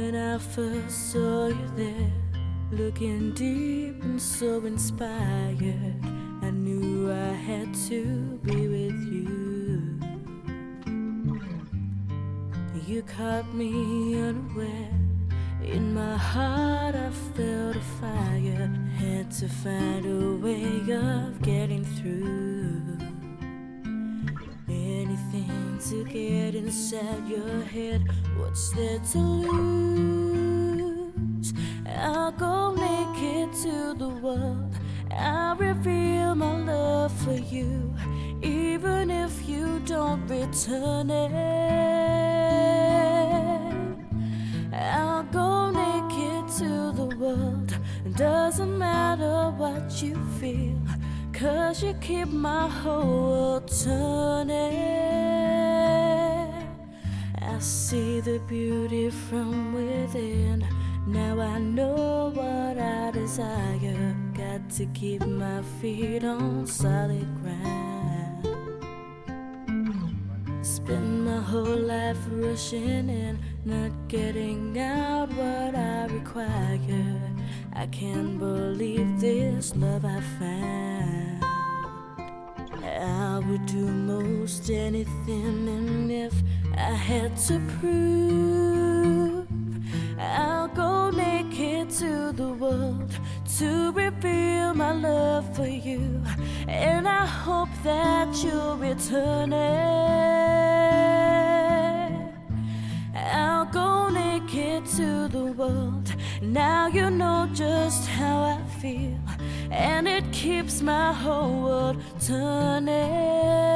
When I first saw you there, looking deep and so inspired, I knew I had to be with you. You caught me unaware. In my heart I felt a fire. Had to find a way of getting through. Anything to get inside your head. What's there to lose? I'll go naked to the world. I'll reveal my love for you, even if you don't return it. I'll go naked to the world. Doesn't matter what you feel, 'cause you keep my whole world turning. I see the beauty from within. Now I know what I desire. Got to keep my feet on solid ground. Spend my whole life rushing in, not getting out what I require. I can't believe this love I found. I would do most anything, and if I had to prove, I'll go naked to the world to reveal my love for you, and I hope that you'll return it. I'll go naked to the world. Now you know just how I feel, and it keeps my whole world turning.